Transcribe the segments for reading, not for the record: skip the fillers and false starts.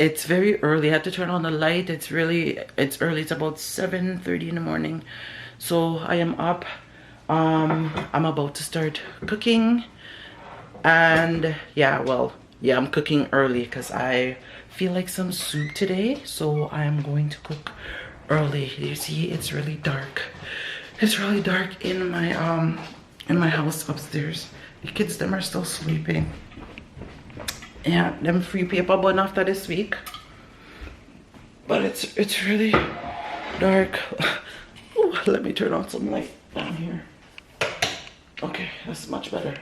it's very early. I had to turn on the light. It's early. It's about 7:30 in the morning. So I am up. I'm about to start cooking. And yeah, well, yeah, I'm cooking early because I feel like some soup today. So I am going to cook early. You see, it's really dark. It's really dark in my house upstairs. The kids, them are still sleeping. Yeah, them free paper bun after this week. But it's really dark. Ooh, let me turn on some light down here. Okay, that's much better.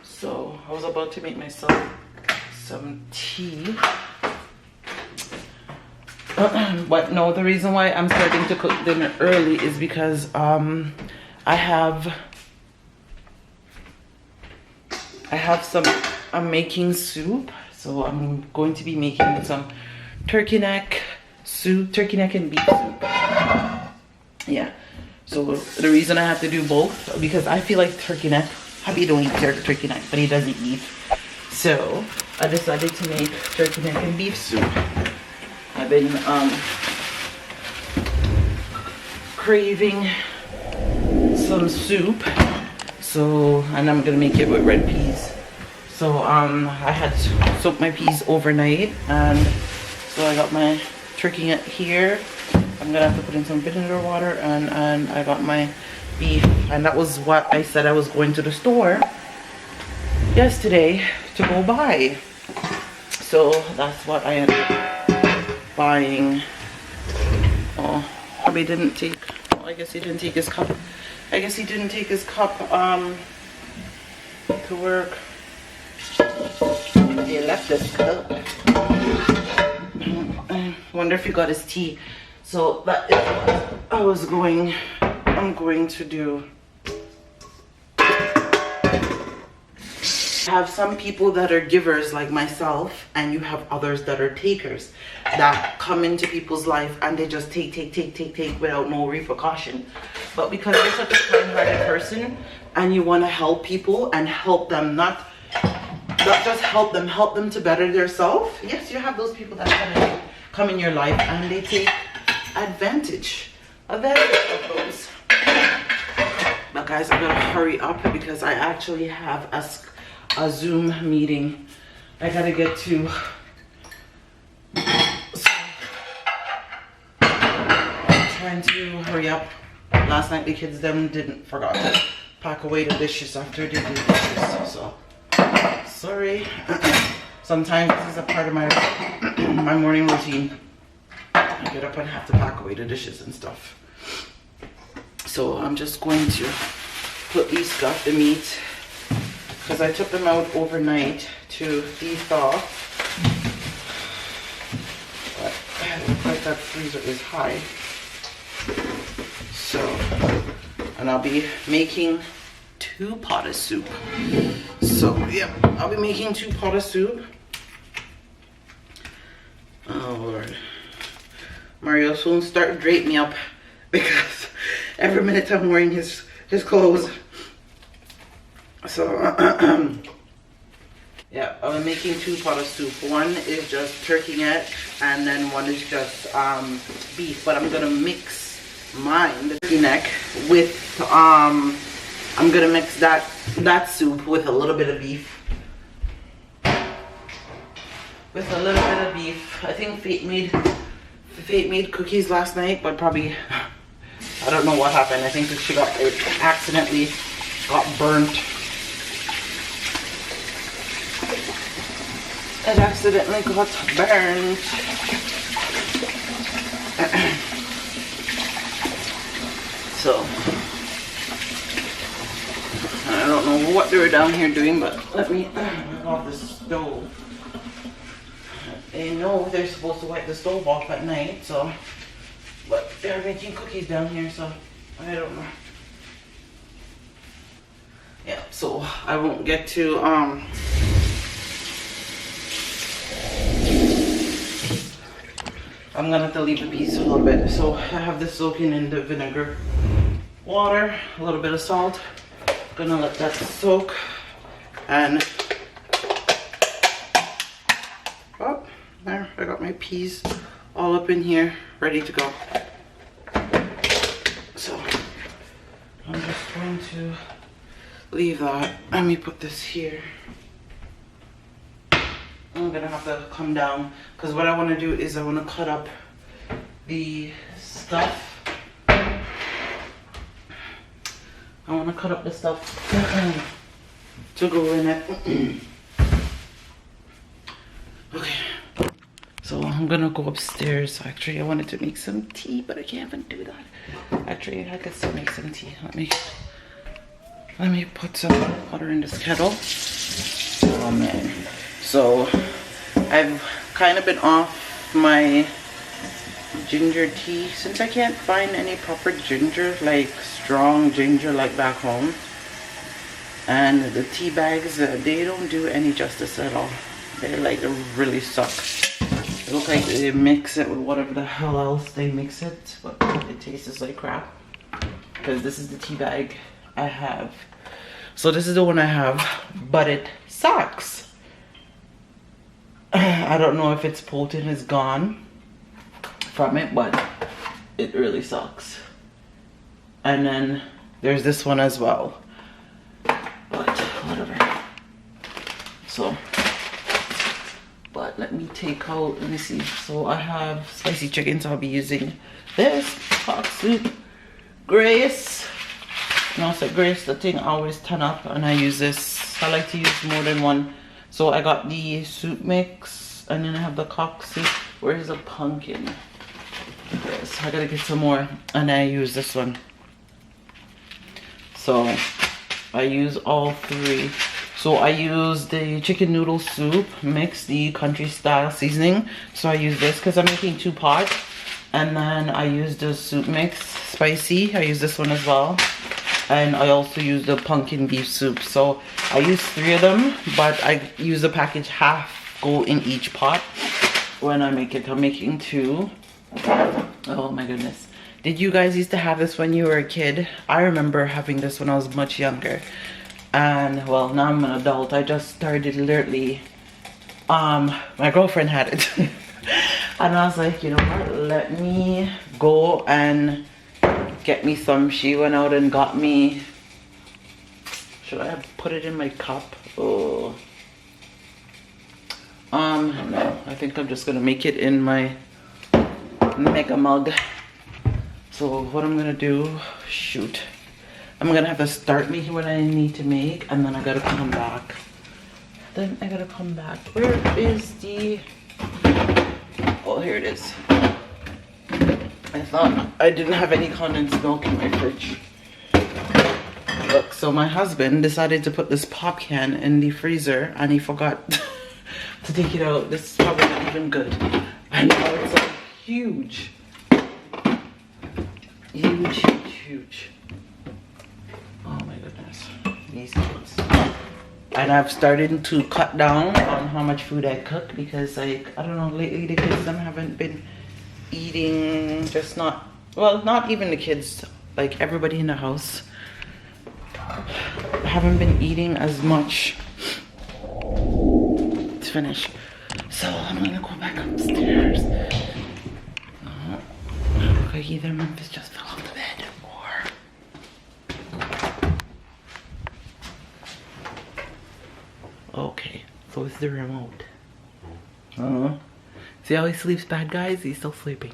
So I was about to make myself some tea. But no, the reason why I'm starting to cook dinner early is because I'm making soup. So I'm going to be making some turkey neck soup, turkey neck and beef soup. Yeah. So the reason I have to do both, because I feel like turkey neck, hubby don't eat turkey neck, but he does eat beef. So I decided to make turkey neck and beef soup. I've been craving some soup. So, and I'm gonna make it with red peas. So I had soaked my peas overnight, and so I got my turkey here. I'm gonna have to put in some vinegar water, and I got my beef, and that was what I said I was going to the store yesterday to go buy. So that's what I ended up buying. Oh, hubby didn't take, oh, I guess he didn't take his cup. I guess he didn't take his cup to work. He left his cup. I wonder if he got his tea. So that is what I'm going to do. You have some people that are givers like myself, and you have others that are takers that come into people's life and they just take without no repercussion. But because you're such a kind-hearted person and you want to help people and help them, not just help them to better themselves. Yes, you have those people that come in your life and they take advantage of those. But guys, I gotta hurry up because I actually have a Zoom meeting I gotta get to. So, I'm trying to hurry up. Last night the kids forgot to pack away the dishes after they did the dishes. So sorry. Sometimes this is a part of my morning routine. I get up and have to pack away the dishes and stuff. So I'm just going to put the meat, because I took them out overnight to thaw. But it looks like that freezer is high. So, and I'll be making 2 pots of soup. So yeah, I'll be making 2 pots of soup. Oh Lord. Mario soon start drape me up because every minute I'm wearing his clothes. So yeah, I'm making 2 pots of soup. One is just turkey neck, and then one is just beef. But I'm gonna mix mine, the turkey neck, with I'm gonna mix that soup with a little bit of beef. With a little bit of beef. I think Fate made cookies last night, but probably, I don't know what happened. I think she accidentally got burnt. It accidentally got burned. So, I don't know what they were down here doing, but let me turn off the stove. They know they're supposed to wipe the stove off at night, so, but they're making cookies down here, so I don't know. Yeah, so I won't get to I'm gonna have to leave the peas a little bit. So I have this soaking in the vinegar water, a little bit of salt. Gonna let that soak, and I got my peas all up in here, ready to go. So I'm just going to leave that. Let me put this here. I'm gonna have to come down because what I want to do is I want to cut up the stuff. I want to cut up the stuff to go in it. Okay, so I'm gonna go upstairs. Actually, I wanted to make some tea, but I can't even do that. Actually, I could still make some tea. Let me put some water in this kettle. Oh man. So I've kind of been off my ginger tea since I can't find any proper ginger, like strong ginger like back home. And the tea bags, they don't do any justice at all. They like really suck. It looks like they mix it with whatever the hell else they mix it, but it tastes like crap. Because this is the tea bag I have. So this is the one I have, but it sucks. I don't know if its potent is gone from it, but it really sucks. And then there's this one as well, but whatever. So, but let me take out, let me see. So I have spicy chicken, so I'll be using this hot soup Grace. And also Grace, the thing I always turn up, and I use this. I like to use more than one. So I got the soup mix, and then I have the cock soup. Where's the pumpkin? Yes, I gotta get some more, and I use this one. So I use all three. So I use the chicken noodle soup mix, the country style seasoning. So I use this because I'm making 2 pots. And then I use the soup mix, spicy. I use this one as well. And I also use the pumpkin beef soup. So I use 3 of them, but I use the package half go in each pot when I make it. I'm making 2. Oh my goodness. Did you guys used to have this when you were a kid? I remember having this when I was much younger. And well, now I'm an adult. I just started literally, my girlfriend had it. And I was like, you know what, let me go and get me some. She went out and got me, should I have put it in my cup? Oh, no, I think I'm just gonna make it in my mega mug. So what I'm gonna do, shoot, I'm gonna have to start making what I need to make, and then I gotta come back. Where is the, oh, here it is. I thought I didn't have any condensed milk in my fridge. Look, so my husband decided to put this pop can in the freezer, and he forgot to take it out. This is probably not even good. I know, it's like huge. Huge. Oh my goodness, these kids. And I've started to cut down on how much food I cook, because like, I don't know, lately the kids haven't been eating, just not, well, not even the kids, like everybody in the house haven't been eating as much. It's finished. So I'm gonna go back upstairs. Okay, either Memphis just fell off the bed or... Okay, so it's the remote. See how he sleeps bad, guys? He's still sleeping.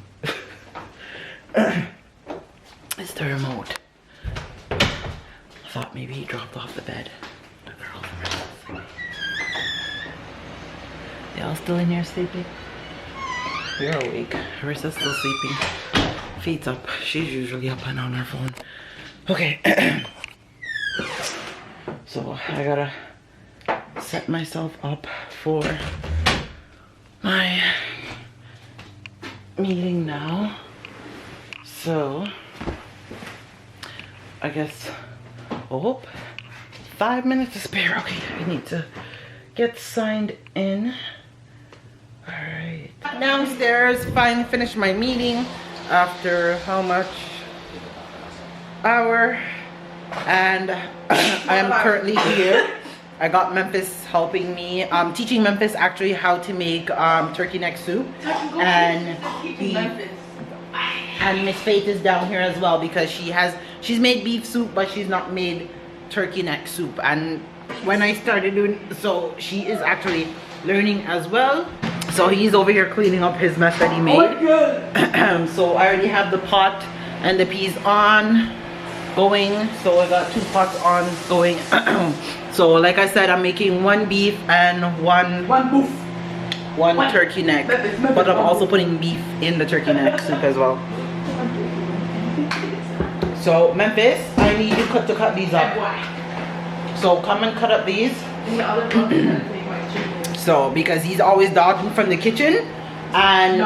It's the remote. I thought maybe he dropped off the bed. The girl from her. Y'all still in here sleeping? You're awake. Harissa's still sleeping. Feet's up. She's usually up and on her phone. Okay. So I gotta set myself up for my meeting now. So I guess, oh, 5 minutes to spare. Okay, I need to get signed in. All right. Downstairs, finally finished my meeting after how much? Hour. And I am currently here I got Memphis helping me, teaching Memphis actually how to make turkey neck soup, and Miss Faith is down here as well because she's made beef soup, but she's not made turkey neck soup. And when I started doing so, she is actually learning as well. So he's over here cleaning up his mess that he made. So I already have the pot and the peas on going, so I got 2 pots on going. So like I said, I'm making 1 beef and one turkey neck, but I'm also putting beef in the turkey neck soup as well. So Memphis, I need you to cut these up. So come and cut up these. So because he's always dodging from the kitchen, and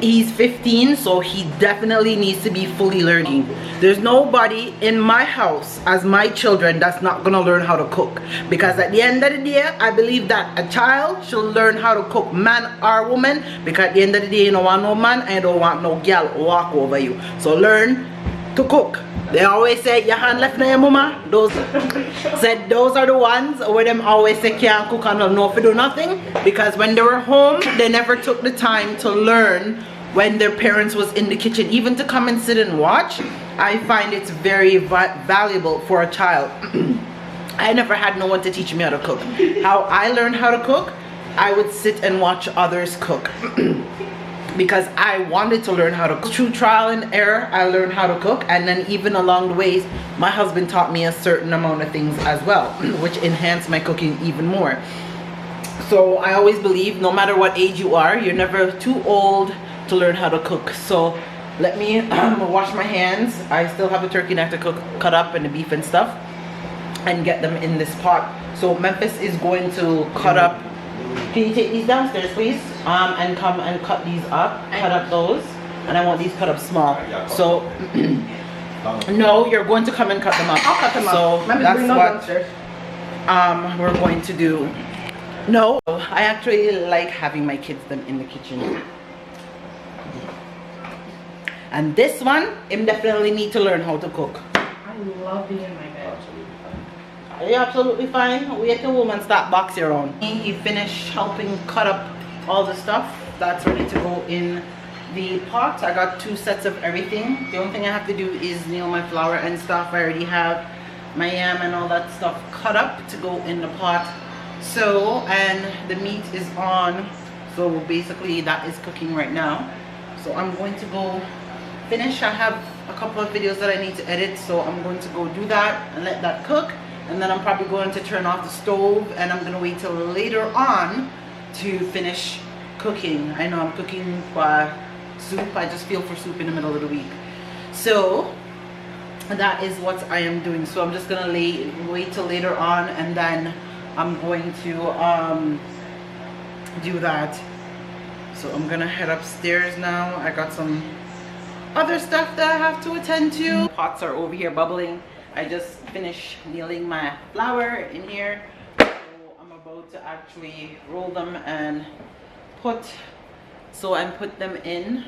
he's 15, so he definitely needs to be fully learning. There's nobody in my house as my children that's not gonna learn how to cook, because at the end of the day, I believe that a child should learn how to cook, man or woman, because at the end of the day, you don't want no man and you don't want no girl walk over you. So learn to cook. They always say your hand left na your mama. Those are the ones where them always say can't cook and don't know if to do nothing, because when they were home they never took the time to learn when their parents was in the kitchen, even to come and sit and watch. I find it's very valuable for a child. I never had no one to teach me how to cook. How I learned how to cook, I would sit and watch others cook. Because I wanted to learn how to cook. Through trial and error, I learned how to cook, and then even along the ways, my husband taught me a certain amount of things as well, which enhanced my cooking even more. So I always believe, no matter what age you are, you're never too old to learn how to cook. So let me wash my hands. I still have a turkey neck to cut up, and the beef and stuff, and get them in this pot. So Memphis is going to cut up. Can you take these downstairs, please? And come and cut these up. Cut up those. And I want these cut up small. So, no, you're going to come and cut them up. I'll cut them up. So that's what we're going to do. No, I actually like having my kids them in the kitchen. And this one, him definitely need to learn how to cook. I love being in my bed. Are you absolutely fine? Wait till woman start boxing around. He finished helping cut up all the stuff that's ready to go in the pot. I got 2 sets of everything. The only thing I have to do is nail my flour and stuff. I already have my yam and all that stuff cut up to go in the pot. So, and the meat is on. So basically that is cooking right now. So I'm going to go finish. I have a couple of videos that I need to edit. So I'm going to go do that and let that cook. And then I'm probably going to turn off the stove, and I'm going to wait till later on to finish cooking. I know I'm cooking soup. I just feel for soup in the middle of the week. So that is what I am doing. So I'm just going to wait till later on, and then I'm going to do that. So I'm going to head upstairs now. I got some other stuff that I have to attend to. Pots are over here bubbling. I just finished kneading my flour in here, so I'm about to actually roll them and put them in.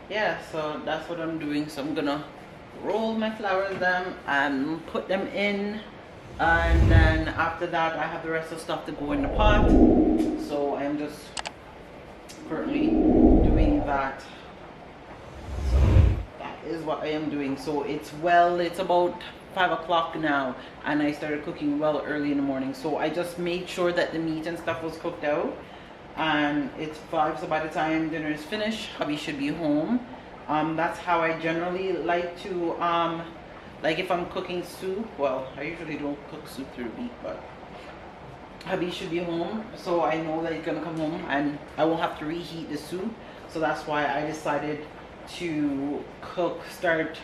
Yeah, so that's what I'm doing. So I'm gonna roll my flour them and put them in, and then after that I have the rest of the stuff to go in the pot. So I'm just currently doing that. Is what I am doing. So it's about 5 o'clock now, and I started cooking well early in the morning. So I just made sure that the meat and stuff was cooked out, and it's 5, so by the time dinner is finished, hubby should be home. That's how I generally like to like if I'm cooking soup. Well, I usually don't cook soup through the week, but hubby should be home, so I know that he's gonna come home and I won't have to reheat the soup. So that's why I decided to start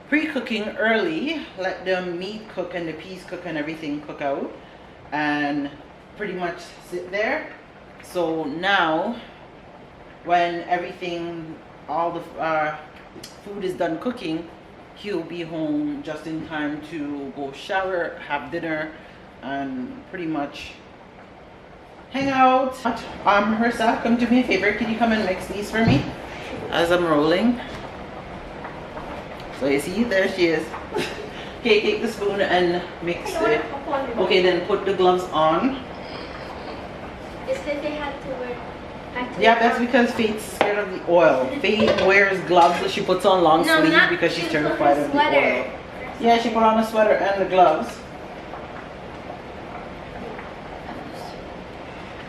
pre-cooking early, let the meat cook and the peas cook and everything cook out, and pretty much sit there. So now when everything, all the food is done cooking, he'll be home just in time to go shower, have dinner, and pretty much hang out. Hersa, come do me a favor, can you come and mix these for me as I'm rolling? So you see, there she is. Okay, take the spoon and mix it. Okay, then put the gloves on. Is that they had to wear? Yeah, that's because Faith's scared of the oil. Faith wears gloves, so she puts on long sleeves because she's terrified of the oil. Yeah, she put on a sweater and the gloves.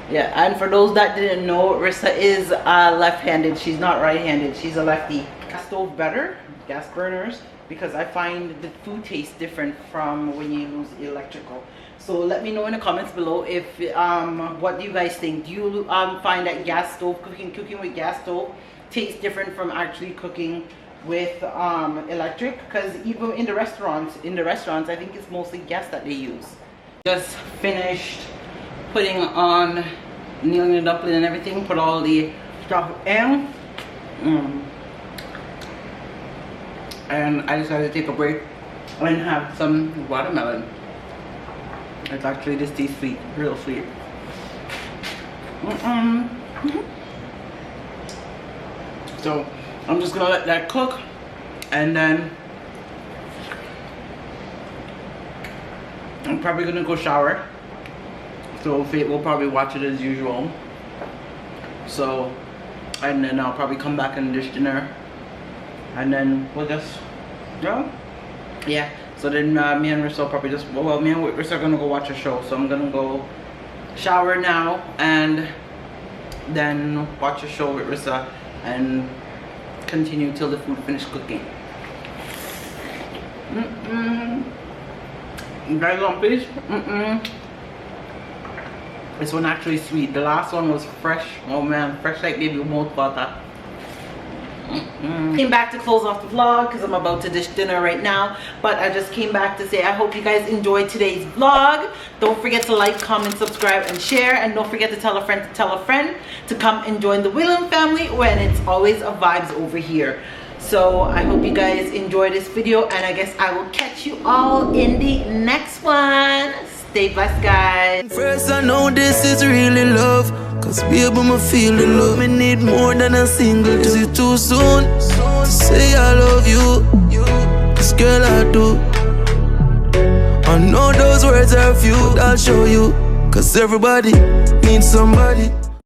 Yeah, and for those that didn't know, Rissa is left-handed. She's not right-handed. She's a lefty. Gas stove better, gas burners, because I find the food tastes different from when you use electrical. So let me know in the comments below if what do you guys think? Do you find that gas stove cooking with gas stove tastes different from actually cooking with electric? Because even in the restaurants I think it's mostly gas that they use. Just finished putting on kneeling the dumpling and everything, put all the stuff in. And I decided to take a break and have some watermelon. It's actually this tastes sweet, real sweet. So I'm just gonna let that cook, and then I'm probably gonna go shower. So Faith will probably watch it as usual. So, and then I'll probably come back and dish dinner, and then we'll just go. Yeah. So then me and Rissa will probably just, well, me and Rissa are gonna go watch a show. So I'm gonna go shower now and then watch a show with Rissa and continue till the food finishes cooking. You guys want peace? This one actually sweet. The last one was fresh. Oh man, fresh like baby mouth butter. Came back to close off the vlog because I'm about to dish dinner right now, but I just came back to say I hope you guys enjoyed today's vlog. Don't forget to like, comment, subscribe, and share, and don't forget to tell a friend to come and join the William family when it's always a vibes over here. So I hope you guys enjoy this video, and I guess I will catch you all in the next one. Stay blessed, guys. First I know this is really love, cause baby me feel the love. Me need more than a single. Is it too soon to say I love you? Cause girl I do. I know those words are few, but I'll show you. Cause everybody needs somebody.